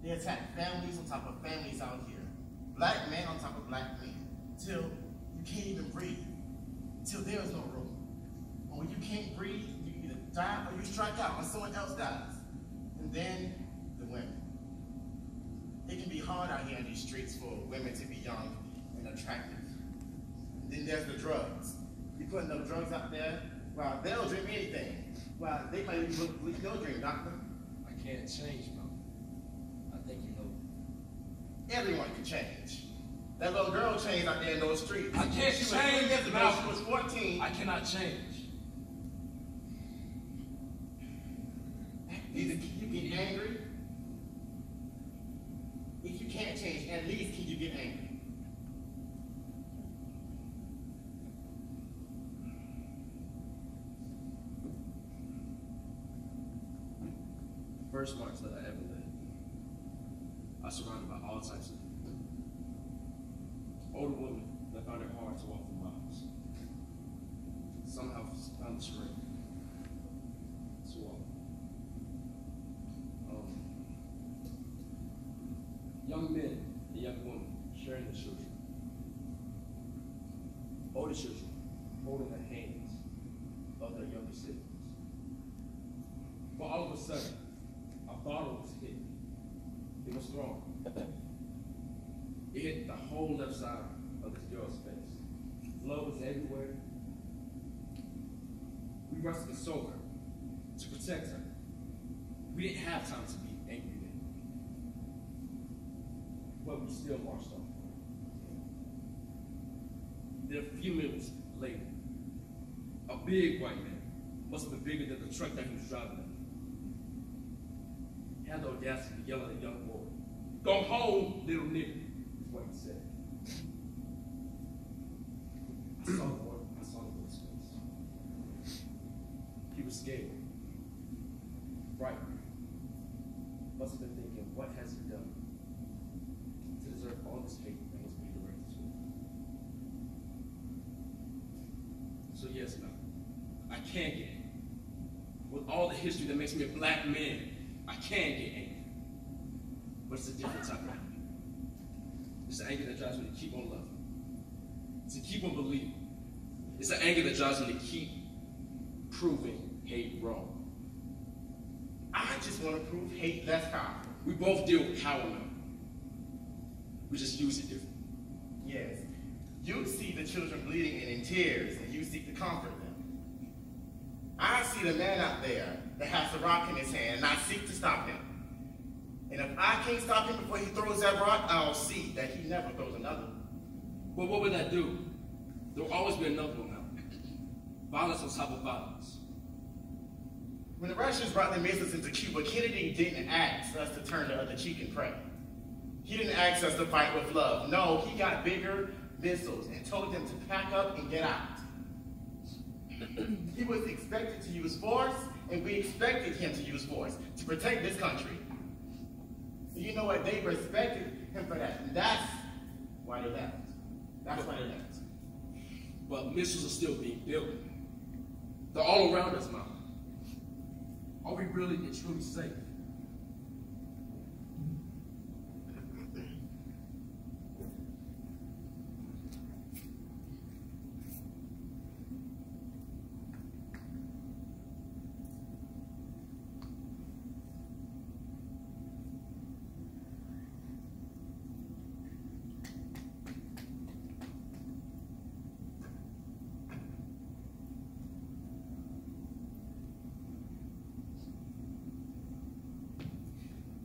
They attack families on top of families out here. Black men on top of black men. Till you can't even breathe. Till there is no room. And when you can't breathe, you either die or you strike out when someone else dies. And then the women. It can be hard out here in these streets for women to be young and attractive. And then there's the drugs. You put enough drugs out there, well, they'll drink anything. Well, they might even no drink, doctor. I can't change, bro. I think you know. Everyone can change. That little girl changed out there in those streets. I can't change, Malcolm. She was 14. I cannot change. Either you get angry. If you can't change, at least can you get angry? First march that I ever led, I was surrounded by all types of people. Older women that found it hard to walk for miles. Somehow found the strength to walk. Young men and young women sharing the children. Older children holding the hands of their younger siblings. But all of a sudden, I thought it was hit. It was strong. It hit the whole left side of this girl's face. Blood was everywhere. We rushed to console her, to protect her. We didn't have time to be angry then. But we still marched on. Then a few minutes later, a big white man, must have been bigger than the truck that he was driving, had the audacity to yell at a young boy, "Go home, little nigga," is what he said. I saw the boy's face. He was scared, frightened. Must have been thinking, what has he done to deserve all this hate that was being directed to him? So yes, now, I can get angry. With all the history that makes me a black man, I can get angry. But it's a different type of anger. It's the anger that drives me to keep on loving, to keep on believing. It's the anger that drives me to keep proving hate wrong. I just want to prove hate less powerful. We both deal with power now. We just use it differently. Yes. You see the children bleeding and in tears, and you seek to comfort them. I see the man out there that has a rock in his hand, and I seek to stop him. And if I can't stop him before he throws that rock, I'll see that he never throws another. But what would that do? There will always be another one now. Violence on top of violence. When the Russians brought their missiles into Cuba, Kennedy didn't ask us to turn the other cheek and pray. He didn't ask us to fight with love. No, he got bigger missiles and told them to pack up and get out. He was expected to use force, and we expected him to use force to protect this country. And you know what? They respected him for that. And that's why they left. That's why they left. But missiles are still being built. They're all around us now. Are we really and truly safe?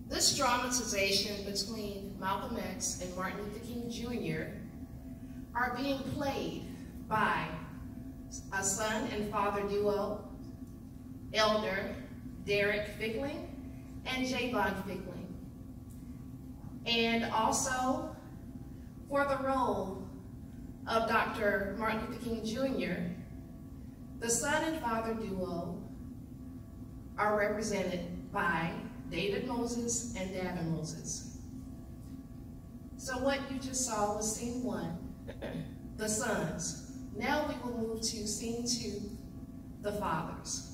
This dramatization between Malcolm X and Martin Luther King Jr. are being played by a son and father duo, Elder Derek Fickling and Javon Fickling. And also for the role of Dr. Martin Luther King Jr., the son and father duo are represented by David Moses and Davin Moses. So what you just saw was scene 1, the sons. Now we will move to scene 2, the fathers.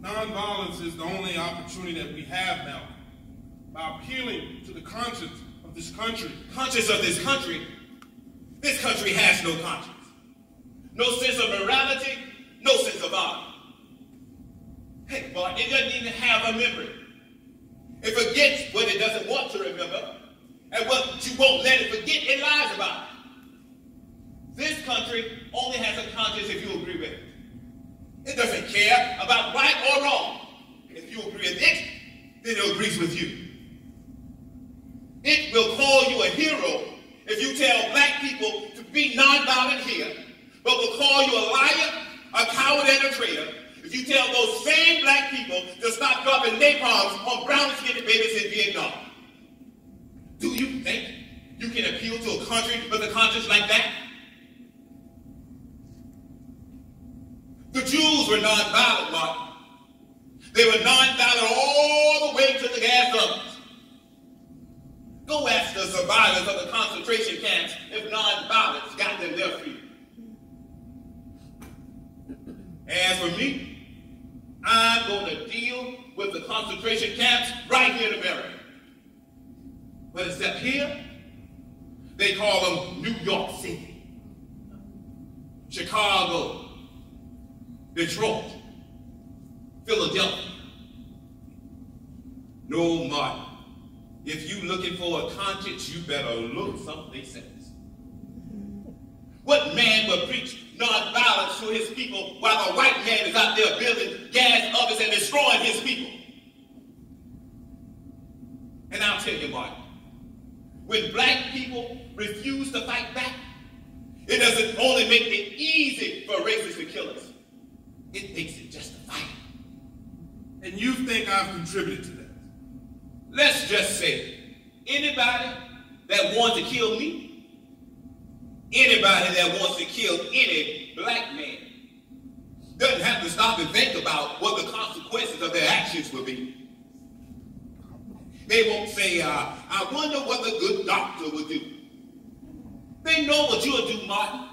nonviolence is the only opportunity that we have now. By appealing to the conscience of this country. Conscience of this country? This country has no conscience. No sense of morality, no sense of honor. Hey, boy, it doesn't even have a memory. It forgets what it doesn't want to remember, and what you won't let it forget, it lies about it. This country only has a conscience if you agree with it. It doesn't care about right or wrong. If you agree with it, then it agrees with you. It will call you a hero if you tell black people to be nonviolent here, but will call you a liar, a coward, and a traitor if you tell those same black people to stop dropping napalms on brown-skinned babies in Vietnam. Do you think you can appeal to a country with a conscience like that? The Jews were nonviolent, Martin. They were nonviolent all the way to the gas ovens. Go ask the survivors of the concentration camps if nonviolence got them their freedom. As for me, I'm going to deal with the concentration camps right here in America. But except here, they call them New York City, Chicago, Detroit, Philadelphia. No, Martin. If you looking for a conscience, you better look someplace else. What man will preach nonviolence to his people while the white man is out there building gas ovens and destroying his people? And I'll tell you, Martin, when black people refuse to fight back, it doesn't only make it easy for racists to kill us, it makes it justifiable. And you think I've contributed to that? Let's just say, anybody that wants to kill me, anybody that wants to kill any black man, doesn't have to stop and think about what the consequences of their actions will be. They won't say, I wonder what the good doctor would do. They know what you'll do, Martin.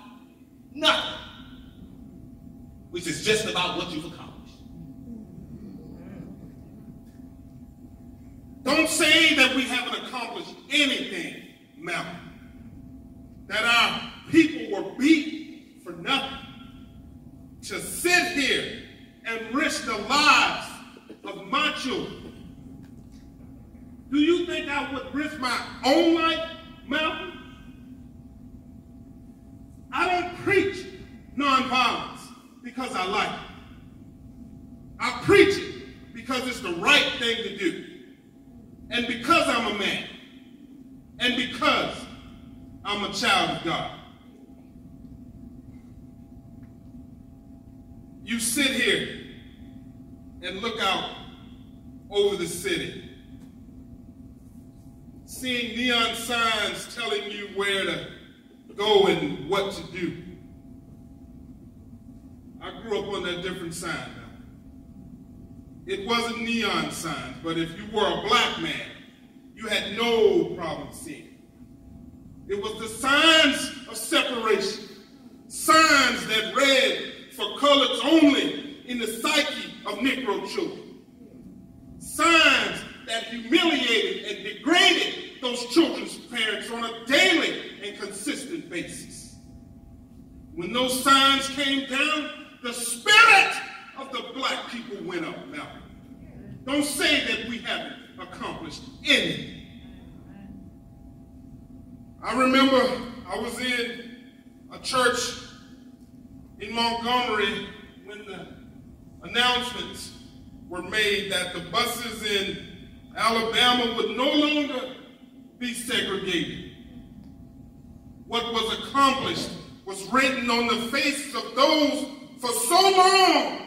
Nothing. Which is just about what you've accomplished. Don't say that we haven't accomplished anything, Malcolm. That our people were beat for nothing. To sit here and risk the lives of my children. Do you think I would risk my own life, Malcolm? I don't preach nonviolence because I like it. I preach it because it's the right thing to do. And because I'm a man. And because I'm a child of God. You sit here and look out over the city, seeing neon signs telling you where to go and what to do. I grew up on that different sign now. It wasn't neon signs, but if you were a black man, you had no problem seeing it. It was the signs of separation, signs that read for coloreds only in the psyche of Negro children, signs that humiliated and degraded those children's parents on a daily and consistent basis. When those signs came down, the spirit of the black people went up. Now, don't say that we haven't accomplished anything. I remember I was in a church in Montgomery when the announcements were made that the buses in Alabama would no longer be segregated. What was accomplished was written on the faces of those for so long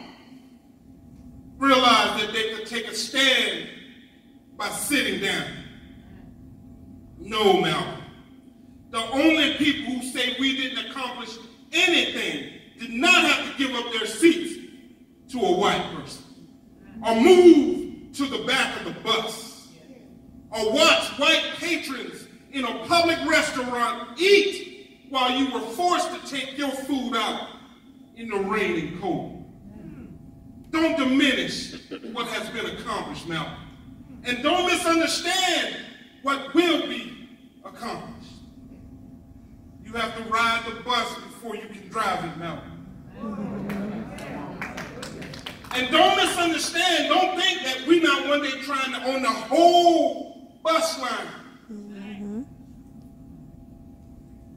realized that they could take a stand by sitting down. No, Malcolm. The only people who say we didn't accomplish anything did not have to give up their seats to a white person, or move to the back of the bus, or watch white patrons in a public restaurant eat while you were forced to take your food out in the rain and cold. Don't diminish what has been accomplished, Malcolm. And don't misunderstand what will be accomplished. You have to ride the bus before you can drive it, Malcolm. And don't misunderstand, don't think that we're not one day trying to own the whole bus line.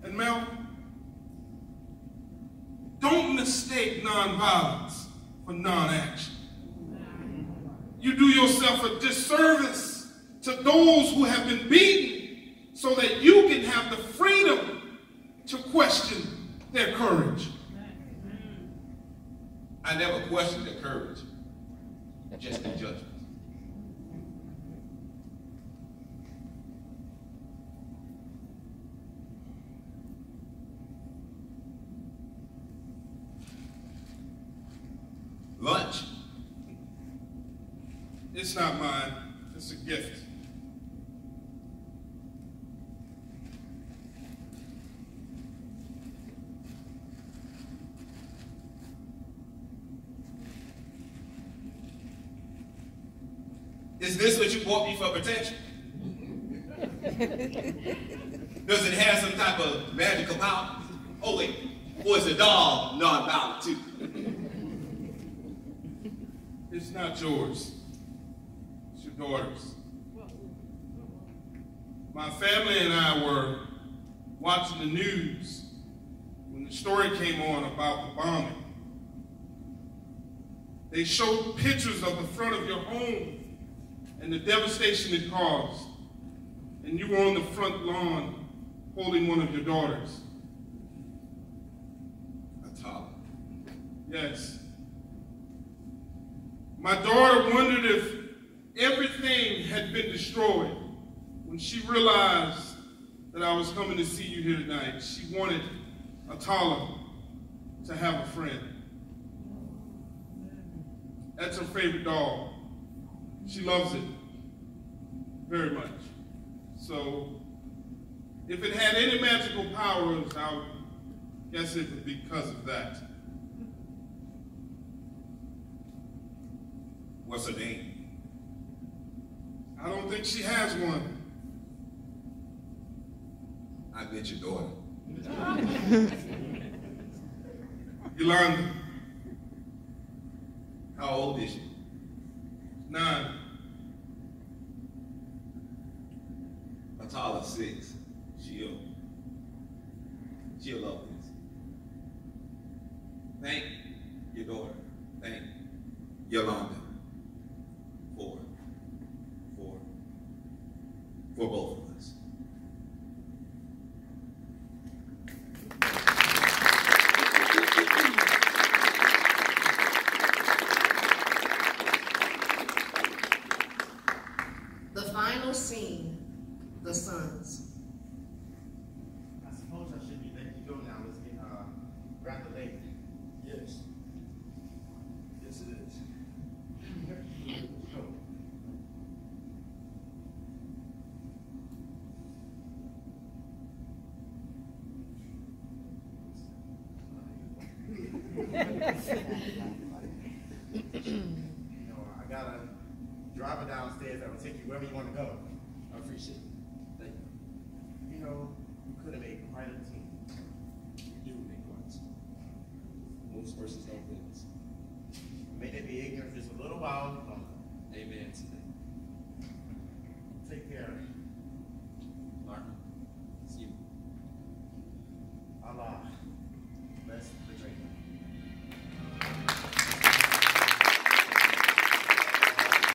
And Malcolm, don't mistake nonviolence for non-action. You do yourself a disservice to those who have been beaten so that you can have the freedom to question their courage. I never questioned their courage, just their judgment. Lunch. It's not mine. It's a gift. Is this what you bought me for protection? Does it have some type of magical power? Oh wait, or is the dog non-violent too? It's not yours. It's your daughter's. My family and I were watching the news when the story came on about the bombing. They showed pictures of the front of your home and the devastation it caused. And you were on the front lawn holding one of your daughters. Atala. Yes. My daughter wondered if everything had been destroyed. When she realized that I was coming to see you here tonight, she wanted Atala to have a friend. That's her favorite dog. She loves it very much. So, if it had any magical powers, I would guess it would be because of that. What's her name? I don't think she has one. I met your daughter. Yolanda. How old is she? 9. Atala's 6. She'll love this. Thank your daughter. Thank Yolanda. For both of us. The final scene, the sons. I suppose I should be letting you go now. Let's get rather late. Yes. Yes, it is. I got a driver downstairs that will take you wherever you want to go.